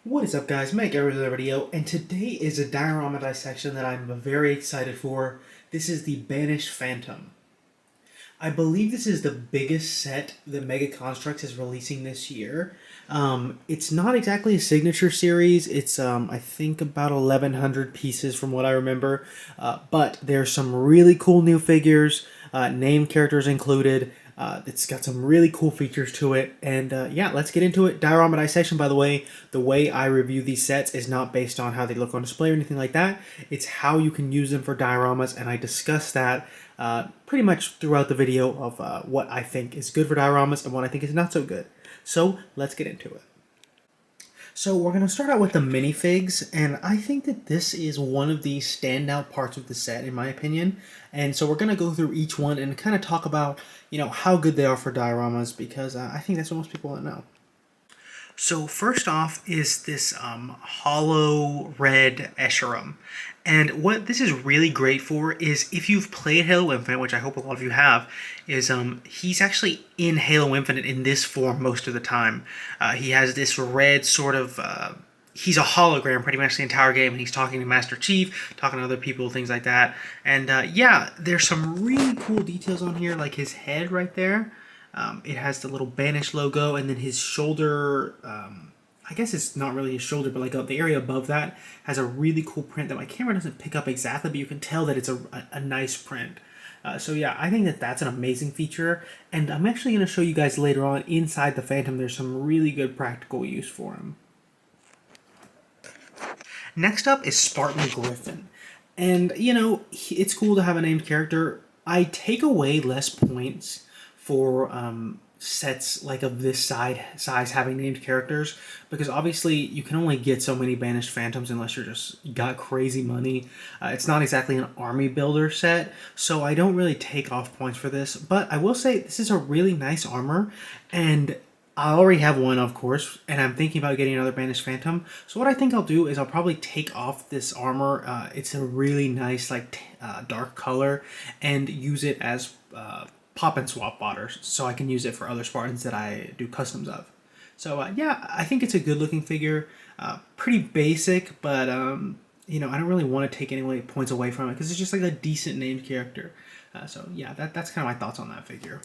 What is up, guys? Mike here with another video, and today is a diorama dissection that I'm very excited for. This is the Banished Phantom. I believe this is the biggest set that Mega Construx is releasing this year. It's not exactly a signature series. It's, I think, about 1,100 pieces from what I remember. But there's some really cool new figures, named characters included. It's got some really cool features to it, and yeah, let's get into it. Diorama dissection, by the way I review these sets is not based on how they look on display or anything like that. It's how you can use them for dioramas, and I discuss that pretty much throughout the video of what I think is good for dioramas and what I think is not so good. So let's get into it. So we're going to start out with the minifigs, and I think that this is one of the standout parts of the set, in my opinion. And so we're going to go through each one and kind of talk about, how good they are for dioramas, because I think that's what most people want to know. So first off is this hollow red Escharum. And what this is really great for is if you've played Halo Infinite, which I hope a lot of you have, is he's actually in Halo Infinite in this form most of the time. He has this red sort of... he's a hologram pretty much the entire game, and he's talking to Master Chief, talking to other people, things like that. And yeah, there's some really cool details on here, like his head right there. It has the little Banished logo, and then his shoulder, I guess it's not really his shoulder, but like the area above that has a really cool print that my camera doesn't pick up exactly, but you can tell that it's a nice print. So yeah, I think that that's an amazing feature, and I'm actually going to show you guys later on inside the Phantom there's some really good practical use for him. Next up is Spartan Griffin. And, it's cool to have a named character. I take away less points for sets like of this size having named characters, because obviously you can only get so many Banished Phantoms unless you're just got crazy money. It's not exactly an army builder set, so I don't really take off points for this, but I will say this is a really nice armor, and I already have one, of course, and I'm thinking about getting another Banished Phantom. So what I think I'll do is I'll probably take off this armor. It's a really nice, dark color, and use it as pop and swap botters, so I can use it for other Spartans that I do customs of. So yeah, I think it's a good looking figure. Pretty basic, but I don't really want to take any points away from it because it's just like a decent named character. So yeah, that's kind of my thoughts on that figure.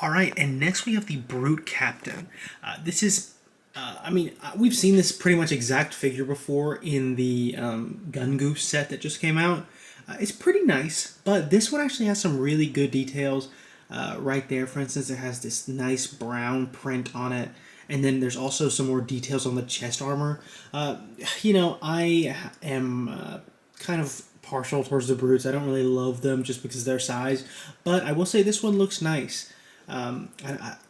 Alright, and next we have the Brute Captain. This is, we've seen this pretty much exact figure before in the Gun Goose set that just came out. It's pretty nice, but this one actually has some really good details. Right there, for instance, it has this nice brown print on it, and then there's also some more details on the chest armor. I am kind of partial towards the Brutes. I don't really love them just because of their size, but I will say this one looks nice.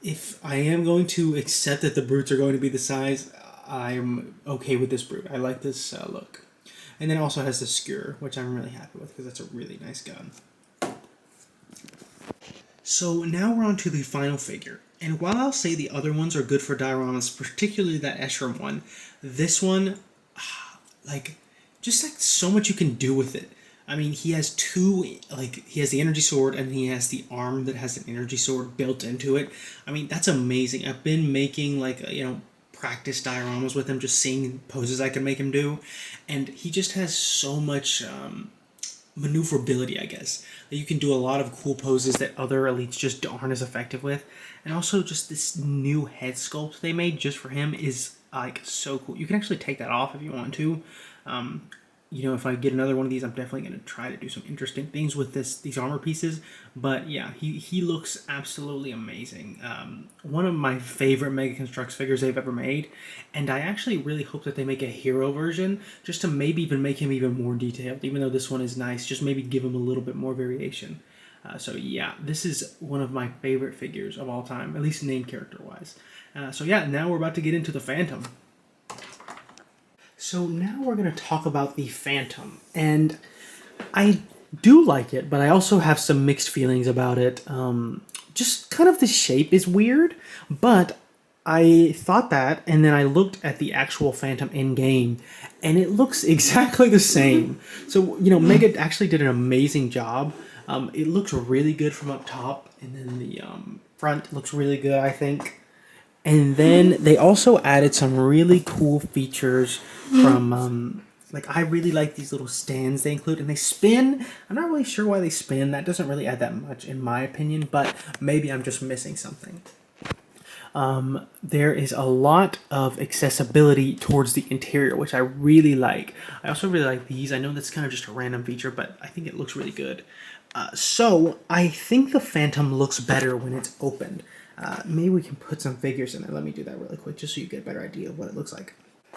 If I am going to accept that the Brutes are going to be the size, I'm okay with this Brute. I like this look. And then it also has the skewer, which I'm really happy with because that's a really nice gun. So now we're on to the final figure. And while I'll say the other ones are good for dioramas, particularly that Escharum one, this one, just so much you can do with it. I mean, he has he has the energy sword and he has the arm that has an energy sword built into it. I mean, that's amazing. I've been making practice dioramas with him, just seeing poses I can make him do, and he just has so much maneuverability, I guess, that you can do a lot of cool poses that other elites just aren't as effective with. And also just this new head sculpt they made just for him is so cool. You can actually take that off if you want to. If I get another one of these, I'm definitely going to try to do some interesting things with these armor pieces. But yeah, he looks absolutely amazing. One of my favorite Mega Construx figures they've ever made. And I actually really hope that they make a hero version, just to maybe even make him even more detailed. Even though this one is nice, just maybe give him a little bit more variation. So yeah, this is one of my favorite figures of all time, at least named character-wise. So yeah, now we're about to get into the Phantom. So now we're going to talk about the Phantom, and I do like it, but I also have some mixed feelings about it. Just kind of the shape is weird, but I thought that, and then I looked at the actual Phantom in-game, and it looks exactly the same. So, Mega actually did an amazing job. It looks really good from up top, and then the front looks really good, I think. And then they also added some really cool features from, like, I really like these little stands they include, and they spin. I'm not really sure why they spin. That doesn't really add that much in my opinion, but maybe I'm just missing something. There is a lot of accessibility towards the interior, which I really like. I also really like these. I know that's kind of just a random feature, but I think it looks really good. So I think the Phantom looks better when it's opened. Maybe we can put some figures in there. Let me do that really quick just so you get a better idea of what it looks like.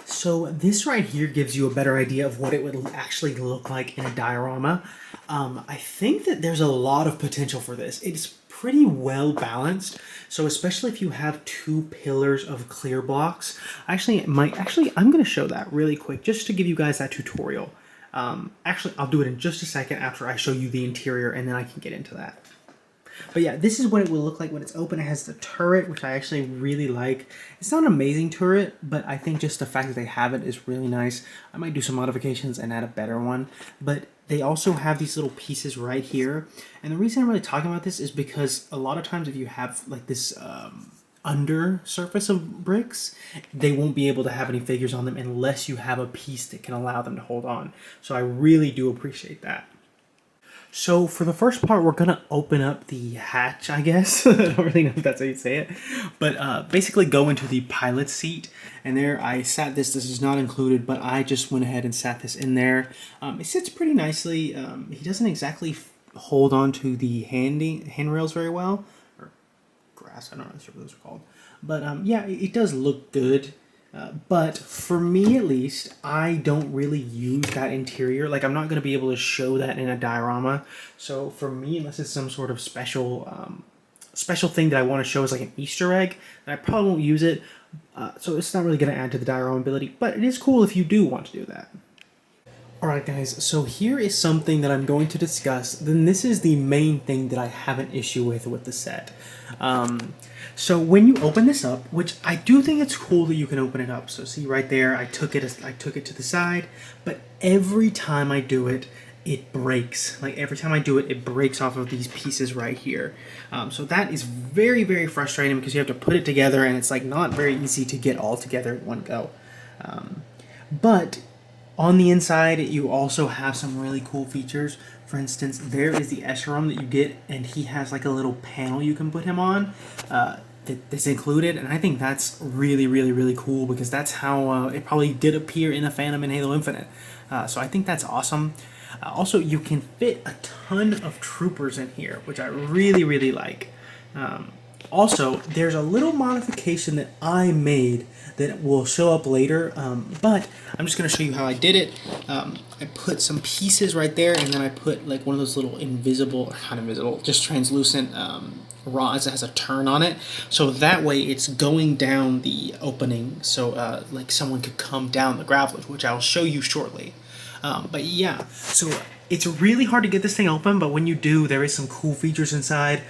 So this right here gives you a better idea of what it would actually look like in a diorama. I think that there's a lot of potential for this. It's pretty well balanced. So especially if you have two pillars of clear blocks, I'm going to show that really quick just to give you guys that tutorial. Actually, I'll do it in just a second after I show you the interior, and then I can get into that. But yeah, this is what it will look like when it's open. It has the turret, which I actually really like. It's not an amazing turret, but I think just the fact that they have it is really nice. I might do some modifications and add a better one. But they also have these little pieces right here. And the reason I'm really talking about this is because a lot of times if you have like this under surface of bricks, they won't be able to have any figures on them unless you have a piece that can allow them to hold on. So I really do appreciate that. So for the first part, we're gonna open up the hatch, I guess. I don't really know if that's how you say it, but basically go into the pilot seat, and there I sat this. This is not included, but I just went ahead and sat this in there. It sits pretty nicely. He doesn't exactly hold on to the handrails very well, or grass. I don't know what those are called, but yeah, it does look good. But for me at least, I don't really use that interior. Like, I'm not going to be able to show that in a diorama. So for me, unless it's some sort of special thing that I want to show as like an Easter egg, then I probably won't use it. So it's not really going to add to the diorama ability, but it is cool if you do want to do that. Alright guys, so here is something that I'm going to discuss. Then this is the main thing that I have an issue with the set. So when you open this up, which I do think it's cool that you can open it up. So see right there, I took it to the side, but every time I do it, it breaks. Like every time I do it, it breaks off of these pieces right here. So that is very, very frustrating because you have to put it together and it's like not very easy to get all together in one go. But on the inside, you also have some really cool features. For instance, there is the Escheron that you get, and he has like a little panel you can put him on that's included, and I think that's really, really, really cool because that's how it probably did appear in the Phantom in Halo Infinite. So I think that's awesome. Also, you can fit a ton of troopers in here, which I really, really like. Also, there's a little modification that I made that will show up later, but I'm just going to show you how I did it. I put some pieces right there, and then I put like one of those little invisible, or not invisible, just translucent rods that has a turn on it. So that way it's going down the opening, so like someone could come down the gravelers, which I'll show you shortly. But yeah, so it's really hard to get this thing open, but when you do, there is some cool features inside.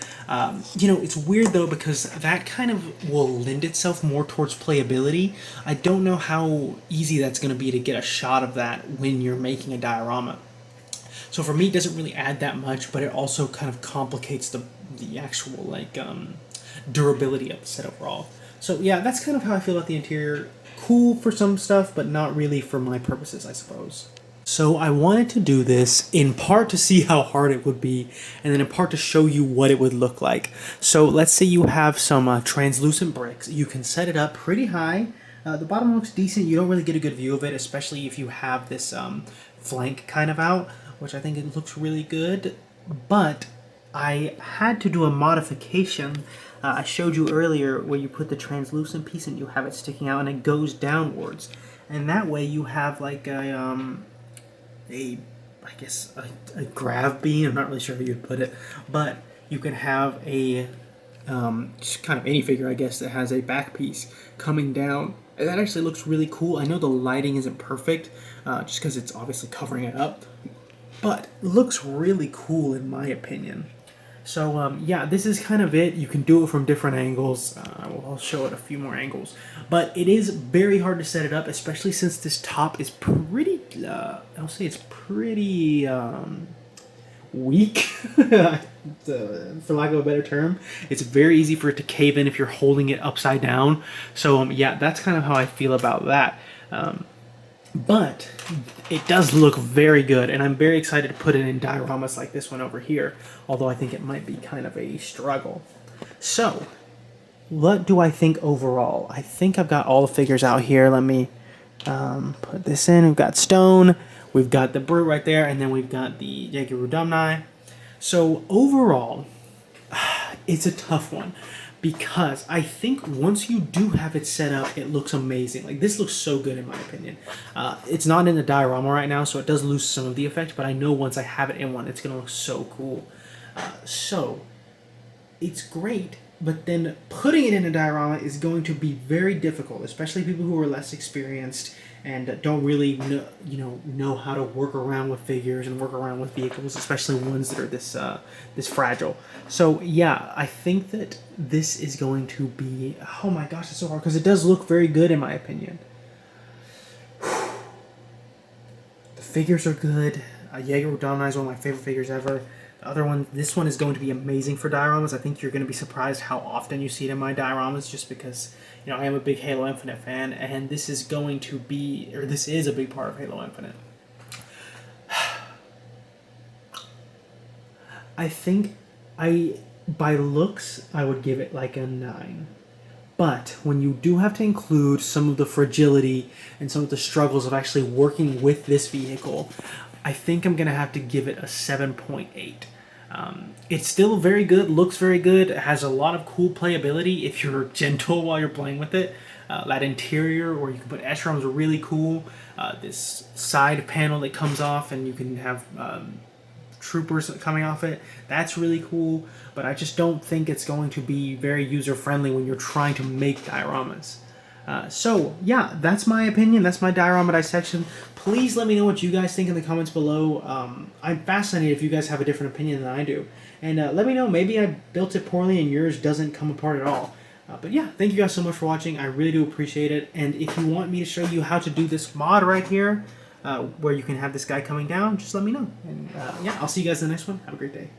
You know, it's weird though because that kind of will lend itself more towards playability. I don't know how easy that's going to be to get a shot of that when you're making a diorama. So for me, it doesn't really add that much, but it also kind of complicates the actual like durability of the set overall. So yeah, that's kind of how I feel about the interior. Cool for some stuff, but not really for my purposes, I suppose. So I wanted to do this in part to see how hard it would be, and then in part to show you what it would look like. So let's say you have some translucent bricks. You can set it up pretty high. The bottom looks decent. You don't really get a good view of it, especially if you have this flank kind of out, which I think it looks really good. But I had to do a modification. I showed you earlier where you put the translucent piece and you have it sticking out and it goes downwards. And that way you have like I guess a grav beam. I'm not really sure how you'd put it, but you can have a just kind of any figure, I guess, that has a back piece coming down. And that actually looks really cool. I know the lighting isn't perfect, just because it's obviously covering it up, but it looks really cool in my opinion. So yeah, this is kind of it. You can do it from different angles. I'll show it a few more angles. But it is very hard to set it up, especially since this top is pretty, I'll say it's pretty, what weak, for lack of a better term. It's very easy for it to cave in if you're holding it upside down. So yeah, that's kind of how I feel about that. But it does look very good, and I'm very excited to put it in dioramas like this one over here, although I think it might be kind of a struggle. So, what do I think overall? I think I've got all the figures out here. Let me put this in. We've got Stone, we've got the Brute right there, and then we've got the Jaeger-Udamnai. So, overall, it's a tough one, because I think once you do have it set up, it looks amazing. Like, this looks so good in my opinion. It's not in the diorama right now, so it does lose some of the effect, but I know once I have it in one, it's going to look so cool. So, it's great, but then putting it in a diorama is going to be very difficult, especially people who are less experienced and don't really know how to work around with figures and work around with vehicles, especially ones that are this fragile. So yeah, I think that this is going to be, oh my gosh, it's so hard, because it does look very good in my opinion. The figures are good. Jaeger-Udamnai is one of my favorite figures ever. The other one, this one is going to be amazing for dioramas. I think you're going to be surprised how often you see it in my dioramas, just because, I am a big Halo Infinite fan, and this is going to be, or this is a big part of Halo Infinite. I think by looks, I would give it like a 9. But when you do have to include some of the fragility and some of the struggles of actually working with this vehicle, I think I'm going to have to give it a 7.8. It's still very good, looks very good, it has a lot of cool playability if you're gentle while you're playing with it. That interior where you can put Escherons are really cool. This side panel that comes off and you can have troopers coming off it, that's really cool, but I just don't think it's going to be very user-friendly when you're trying to make dioramas. So, yeah, that's my opinion. That's my diorama dissection. Please let me know what you guys think in the comments below. I'm fascinated if you guys have a different opinion than I do. And let me know, maybe I built it poorly and yours doesn't come apart at all. But yeah, thank you guys so much for watching. I really do appreciate it. And if you want me to show you how to do this mod right here, where you can have this guy coming down, just let me know. And yeah, I'll see you guys in the next one. Have a great day.